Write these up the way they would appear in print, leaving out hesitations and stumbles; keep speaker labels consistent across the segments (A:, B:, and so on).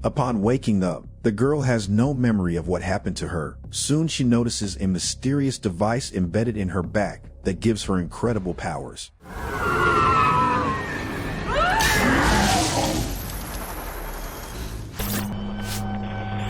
A: Upon waking up, the girl has no memory of what happened to her. Soon she notices a mysterious device embedded in her back that gives her incredible powers.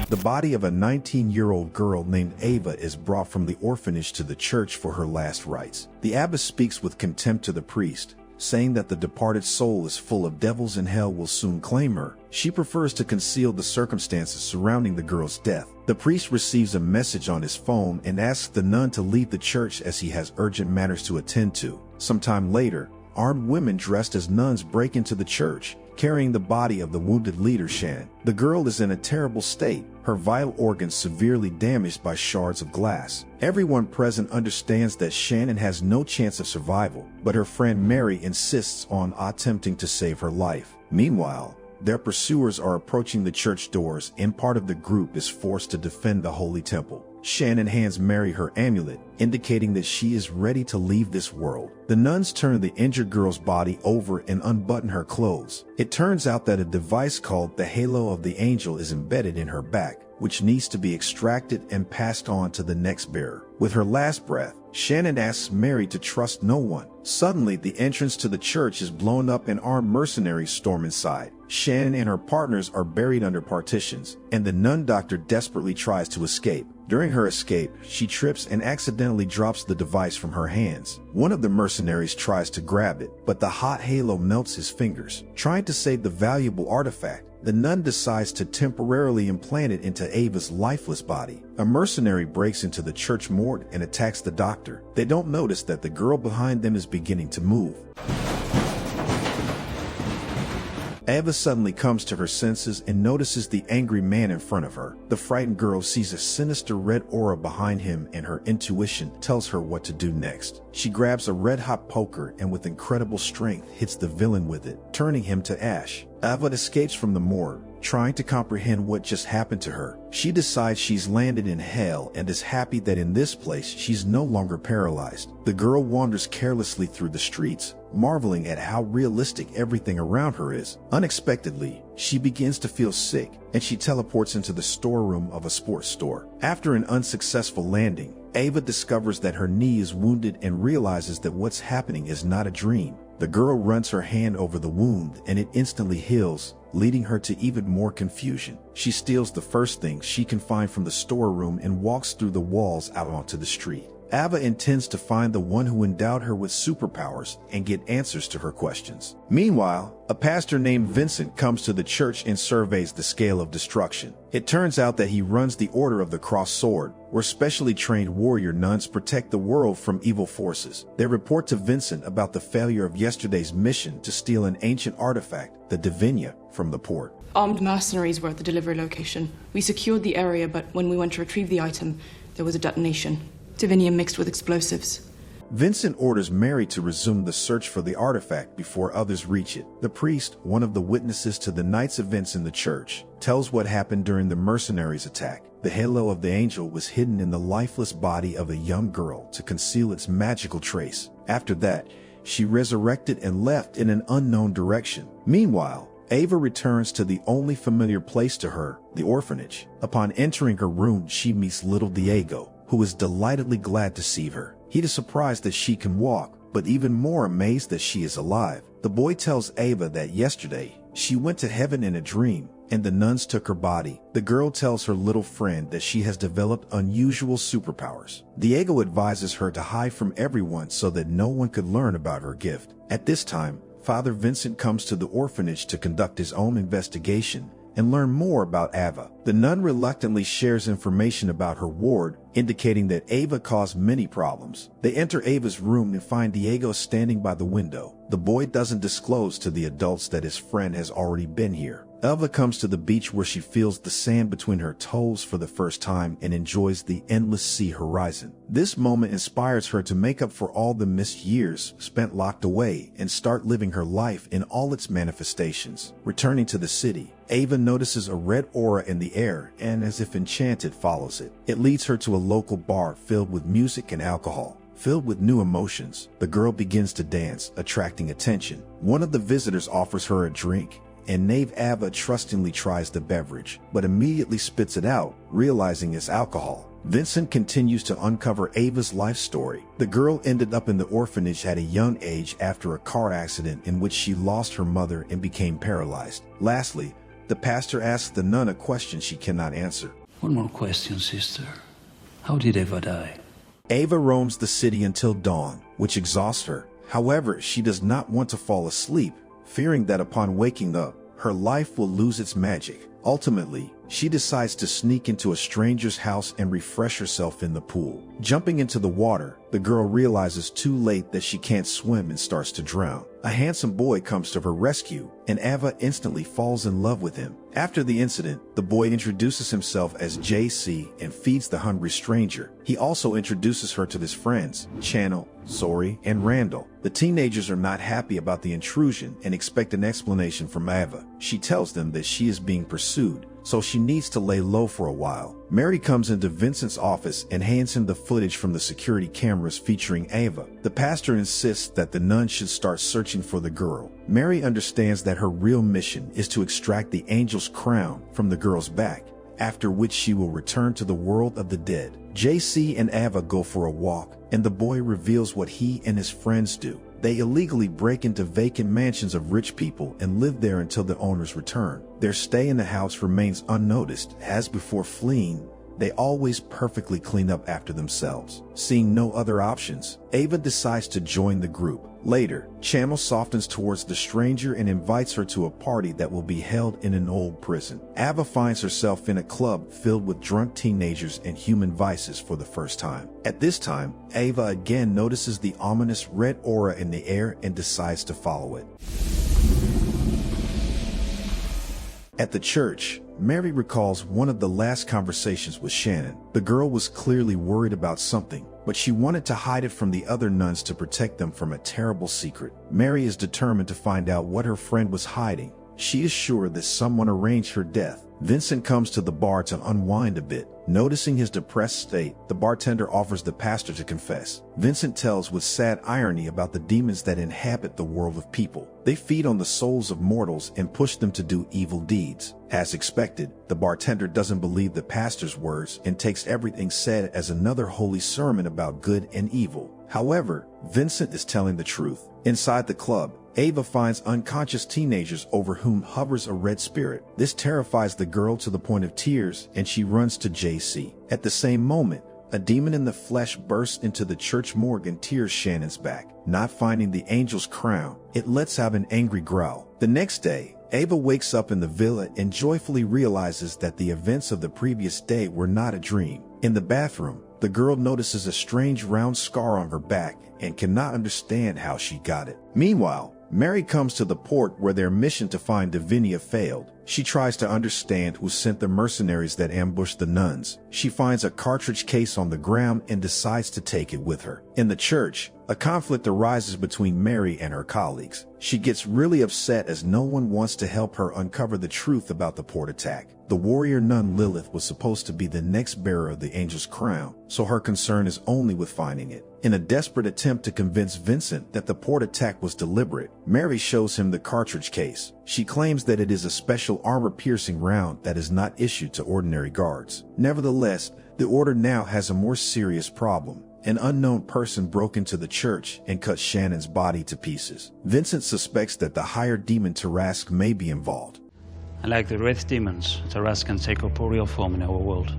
A: The body of a 19-year-old girl named Ava is brought from the orphanage to the church for her last rites. The abbess speaks with contempt to the priest, saying that the departed soul is full of devils and hell will soon claim her. She prefers to conceal the circumstances surrounding the girl's death. The priest receives a message on his phone and asks the nun to leave the church as he has urgent matters to attend to. Sometime later, armed women dressed as nuns break into the church, carrying the body of the wounded leader Shan. The girl is in a terrible state, her vital organs severely damaged by shards of glass. Everyone present understands that Shannon has no chance of survival, but her friend Mary insists on attempting to save her life. Meanwhile, their pursuers are approaching the church doors and part of the group is forced to defend the holy temple. Shannon hands Mary her amulet, indicating that she is ready to leave this world. The nuns turn the injured girl's body over and unbutton her clothes. It turns out that a device called the halo of the angel is embedded in her back, which needs to be extracted and passed on to the next bearer. With her last breath, Shannon asks Mary to trust no one. Suddenly, the entrance to the church is blown up and armed mercenaries storm inside. Shannon and her partners are buried under partitions, and the nun doctor desperately tries to escape. During her escape, she trips and accidentally drops the device from her hands. One of the mercenaries tries to grab it, but the hot halo melts his fingers. Trying to save the valuable artifact, the nun decides to temporarily implant it into Ava's lifeless body. A mercenary breaks into the church morgue and attacks the doctor. They don't notice that the girl behind them is beginning to move. Ava suddenly comes to her senses and notices the angry man in front of her. The frightened girl sees a sinister red aura behind him and her intuition tells her what to do next. She grabs a red-hot poker and with incredible strength hits the villain with it, turning him to ash. Ava escapes from the morgue, trying to comprehend what just happened to her. She decides she's landed in hell and is happy that in this place she's no longer paralyzed. The girl wanders carelessly through the streets, marveling at how realistic everything around her is. Unexpectedly, she begins to feel sick and she teleports into the storeroom of a sports store. After an unsuccessful landing, Ava discovers that her knee is wounded and realizes that what's happening is not a dream. The girl runs her hand over the wound and it instantly heals, leading her to even more confusion. She steals the first things she can find from the storeroom and walks through the walls out onto the street. Ava intends to find the one who endowed her with superpowers and get answers to her questions. Meanwhile, a pastor named Vincent comes to the church and surveys the scale of destruction. It turns out that he runs the Order of the Crossed Sword, where specially trained warrior nuns protect the world from evil forces. They report to Vincent about the failure of yesterday's mission to steal an ancient artifact, the Divinia, from the port.
B: Armed mercenaries were at the delivery location. We secured the area, but when we went to retrieve the item, there was a detonation. Divinia mixed with explosives.
A: Vincent orders Mary to resume the search for the artifact before others reach it. The priest, one of the witnesses to the night's events in the church, tells what happened during the mercenaries' attack. The halo of the angel was hidden in the lifeless body of a young girl to conceal its magical trace. After that, she resurrected and left in an unknown direction. Meanwhile, Ava returns to the only familiar place to her, the orphanage. Upon entering her room, she meets little Diego, who is delightedly glad to see her. He is surprised that she can walk, but even more amazed that she is alive. The boy tells Ava that yesterday, she went to heaven in a dream, and the nuns took her body. The girl tells her little friend that she has developed unusual superpowers. Diego advises her to hide from everyone so that no one could learn about her gift. At this time, Father Vincent comes to the orphanage to conduct his own investigation and learn more about Ava. The nun reluctantly shares information about her ward, indicating that Ava caused many problems. They enter Ava's room and find Diego standing by the window. The boy doesn't disclose to the adults that his friend has already been here. Ava comes to the beach where she feels the sand between her toes for the first time and enjoys the endless sea horizon. This moment inspires her to make up for all the missed years spent locked away and start living her life in all its manifestations. Returning to the city, Ava notices a red aura in the air and, as if enchanted, follows it. It leads her to a local bar filled with music and alcohol. Filled with new emotions, the girl begins to dance, attracting attention. One of the visitors offers her a drink, and knave Ava trustingly tries the beverage, but immediately spits it out, realizing it's alcohol. Vincent continues to uncover Ava's life story. The girl ended up in the orphanage at a young age after a car accident in which she lost her mother and became paralyzed. Lastly, the pastor asks the nun a question she cannot answer.
C: One more question, sister. How did Ava die?
A: Ava roams the city until dawn, which exhausts her. However, she does not want to fall asleep, fearing that upon waking up, her life will lose its magic. Ultimately, she decides to sneak into a stranger's house and refresh herself in the pool. Jumping into the water, the girl realizes too late that she can't swim and starts to drown. A handsome boy comes to her rescue, and Ava instantly falls in love with him. After the incident, the boy introduces himself as JC and feeds the hungry stranger. He also introduces her to his friends, Channel, Sori, and Randall. The teenagers are not happy about the intrusion and expect an explanation from Ava. She tells them that she is being pursued, so she needs to lay low for a while. Mary comes into Vincent's office and hands him the footage from the security cameras featuring Ava. The pastor insists that the nun should start searching for the girl. Mary understands that her real mission is to extract the angel's crown from the girl's back, after which she will return to the world of the dead. JC and Ava go for a walk, and the boy reveals what he and his friends do. They illegally break into vacant mansions of rich people and live there until the owners return. Their stay in the house remains unnoticed, as before fleeing, they always perfectly clean up after themselves. Seeing no other options, Ava decides to join the group. Later, Channel softens towards the stranger and invites her to a party that will be held in an old prison. Ava finds herself in a club filled with drunk teenagers and human vices for the first time. At this time, Ava again notices the ominous red aura in the air and decides to follow it. At the church, Mary recalls one of the last conversations with Shannon. The girl was clearly worried about something, but she wanted to hide it from the other nuns to protect them from a terrible secret. Mary is determined to find out what her friend was hiding. She is sure that someone arranged her death. Vincent comes to the bar to unwind a bit. Noticing his depressed state, the bartender offers the pastor to confess. Vincent tells with sad irony about the demons that inhabit the world of people. They feed on the souls of mortals and push them to do evil deeds. As expected, the bartender doesn't believe the pastor's words and takes everything said as another holy sermon about good and evil. However, Vincent is telling the truth. Inside the club, Ava finds unconscious teenagers over whom hovers a red spirit. This terrifies the girl to the point of tears, and she runs to JC. At the same moment, a demon in the flesh bursts into the church morgue and tears Shannon's back. Not finding the angel's crown, it lets out an angry growl. The next day, Ava wakes up in the villa and joyfully realizes that the events of the previous day were not a dream. In the bathroom, the girl notices a strange round scar on her back and cannot understand how she got it. Meanwhile, Mary comes to the port where their mission to find Davinia failed. She tries to understand who sent the mercenaries that ambushed the nuns. She finds a cartridge case on the ground and decides to take it with her. In the church, a conflict arises between Mary and her colleagues. She gets really upset as no one wants to help her uncover the truth about the port attack. The warrior nun Lilith was supposed to be the next bearer of the angel's crown, so her concern is only with finding it. In a desperate attempt to convince Vincent that the port attack was deliberate, Mary shows him the cartridge case. She claims that it is a special armor-piercing round that is not issued to ordinary guards. Nevertheless, the order now has a more serious problem. An unknown person broke into the church and cut Shannon's body to pieces. Vincent suspects that the higher demon Tarask may be involved.
C: Unlike the red demons, Tarask can take corporeal form in our world,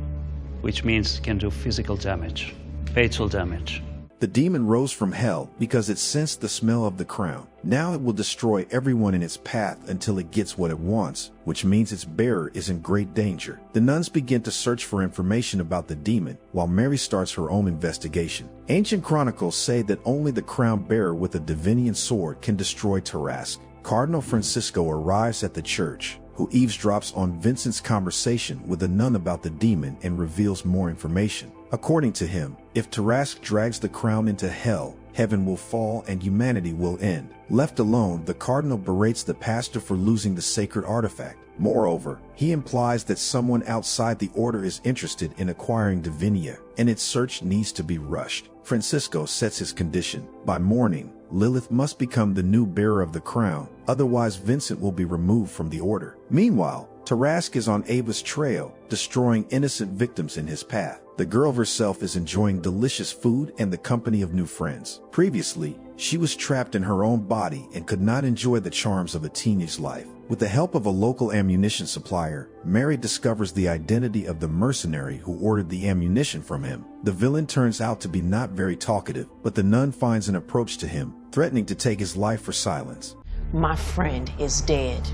C: which means can do physical damage, fatal damage.
A: The demon rose from hell because it sensed the smell of the crown. Now it will destroy everyone in its path until it gets what it wants, which means its bearer is in great danger. The nuns begin to search for information about the demon, while Mary starts her own investigation. Ancient chronicles say that only the crown bearer with a Divinian sword can destroy Tarask. Cardinal Francisco arrives at the church, who eavesdrops on Vincent's conversation with a nun about the demon and reveals more information. According to him, if Tarask drags the crown into hell, heaven will fall and humanity will end. Left alone, the cardinal berates the pastor for losing the sacred artifact. Moreover, he implies that someone outside the order is interested in acquiring Davinia, and its search needs to be rushed. Francisco sets his condition. By morning, Lilith must become the new bearer of the crown, otherwise Vincent will be removed from the order. Meanwhile, Tarask is on Ava's trail, destroying innocent victims in his path. The girl herself is enjoying delicious food and the company of new friends. Previously, she was trapped in her own body and could not enjoy the charms of a teenage life. With the help of a local ammunition supplier, Mary discovers the identity of the mercenary who ordered the ammunition from him. The villain turns out to be not very talkative, but the nun finds an approach to him, threatening to take his life for silence.
D: My friend is dead,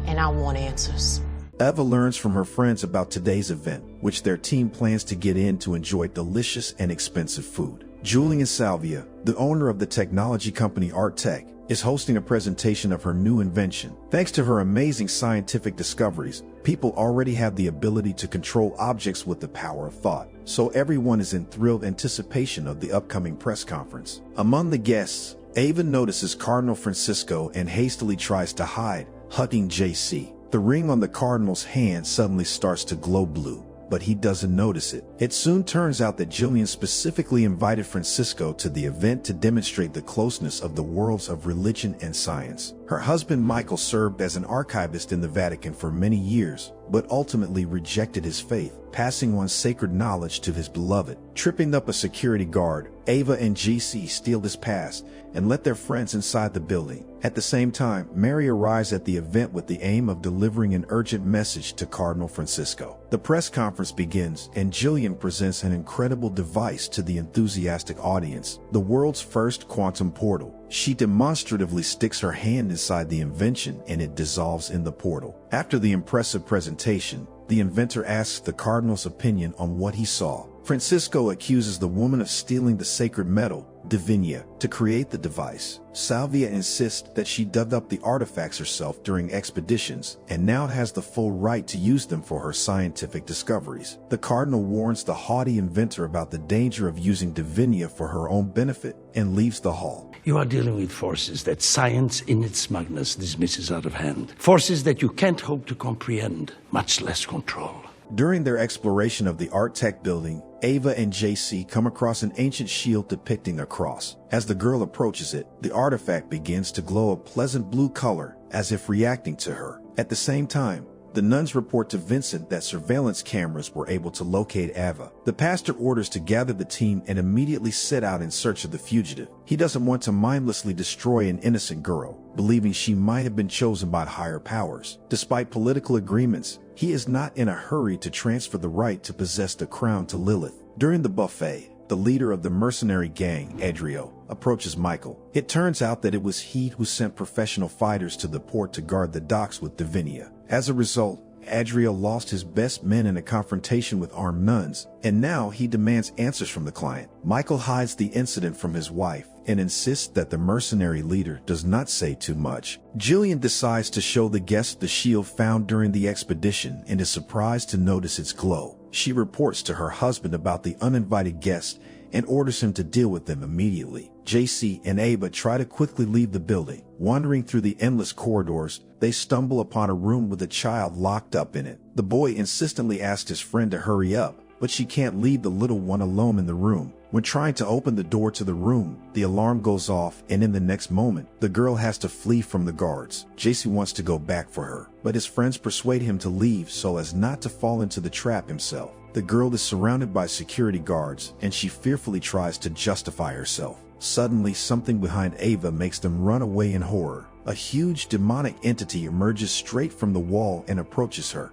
D: and I want answers.
A: Eva learns from her friends about today's event, which their team plans to get in to enjoy delicious and expensive food. Julian Salvia, the owner of the technology company Art Tech, is hosting a presentation of her new invention. Thanks to her amazing scientific discoveries, people already have the ability to control objects with the power of thought, so everyone is in thrilled anticipation of the upcoming press conference. Among the guests, Ava notices Cardinal Francisco and hastily tries to hide, hugging JC. The ring on the Cardinal's hand suddenly starts to glow blue, but he doesn't notice it. It soon turns out that Jillian specifically invited Francisco to the event to demonstrate the closeness of the worlds of religion and science. Her husband Michael served as an archivist in the Vatican for many years, but ultimately rejected his faith, passing on sacred knowledge to his beloved. Tripping up a security guard, Ava and GC steal his pass and let their friends inside the building. At the same time, Mary arrives at the event with the aim of delivering an urgent message to Cardinal Francisco. The press conference begins, and Jillian presents an incredible device to the enthusiastic audience, the world's first quantum portal. She demonstratively sticks her hand inside the invention and it dissolves in the portal. After the impressive presentation, the inventor asks the Cardinal's opinion on what he saw. Francisco accuses the woman of stealing the sacred metal, Divinia, to create the device. Salvia insists that she dug up the artifacts herself during expeditions and now has the full right to use them for her scientific discoveries. The Cardinal warns the haughty inventor about the danger of using Divinia for her own benefit and leaves the hall.
E: You are dealing with forces that science in its smugness dismisses out of hand. Forces that you can't hope to comprehend, much less control.
A: During their exploration of the Art Tech building, Ava and JC come across an ancient shield depicting a cross. As the girl approaches it, the artifact begins to glow a pleasant blue color, as if reacting to her. At the same time, the nuns report to Vincent that surveillance cameras were able to locate Ava. The pastor orders to gather the team and immediately set out in search of the fugitive. He doesn't want to mindlessly destroy an innocent girl, believing she might have been chosen by higher powers. Despite political agreements, he is not in a hurry to transfer the right to possess the crown to Lilith. During the buffet, the leader of the mercenary gang, Adrio, approaches Michael. It turns out that it was he who sent professional fighters to the port to guard the docks with Divinia. As a result, Adrio lost his best men in a confrontation with armed nuns, and now he demands answers from the client. Michael hides the incident from his wife and insists that the mercenary leader does not say too much. Jillian decides to show the guests the shield found during the expedition and is surprised to notice its glow. She reports to her husband about the uninvited guests and orders him to deal with them immediately. JC and Ava try to quickly leave the building. Wandering through the endless corridors, they stumble upon a room with a child locked up in it. The boy insistently asks his friend to hurry up, but she can't leave the little one alone in the room. When trying to open the door to the room, the alarm goes off, and in the next moment, the girl has to flee from the guards. JC wants to go back for her, but his friends persuade him to leave so as not to fall into the trap himself. The girl is surrounded by security guards, and she fearfully tries to justify herself. Suddenly, something behind Ava makes them run away in horror. A huge demonic entity emerges straight from the wall and approaches her.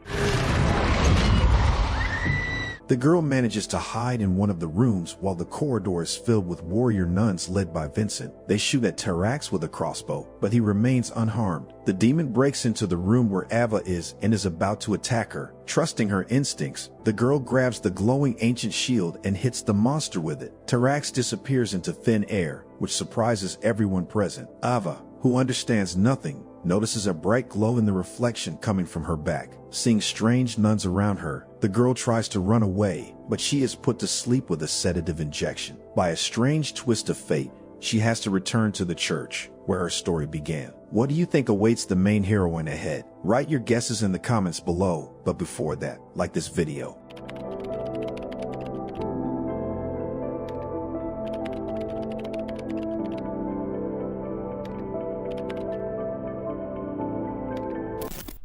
A: The girl manages to hide in one of the rooms while the corridor is filled with warrior nuns led by Vincent. They shoot at Tarax with a crossbow, but he remains unharmed. The demon breaks into the room where Ava is and is about to attack her. Trusting her instincts, the girl grabs the glowing ancient shield and hits the monster with it. Tarax disappears into thin air, which surprises everyone present. Ava, who understands nothing, notices a bright glow in the reflection coming from her back. Seeing strange nuns around her, the girl tries to run away, but she is put to sleep with a sedative injection. By a strange twist of fate, she has to return to the church, where her story began. What do you think awaits the main heroine ahead? Write your guesses in the comments below, but before that, like this video.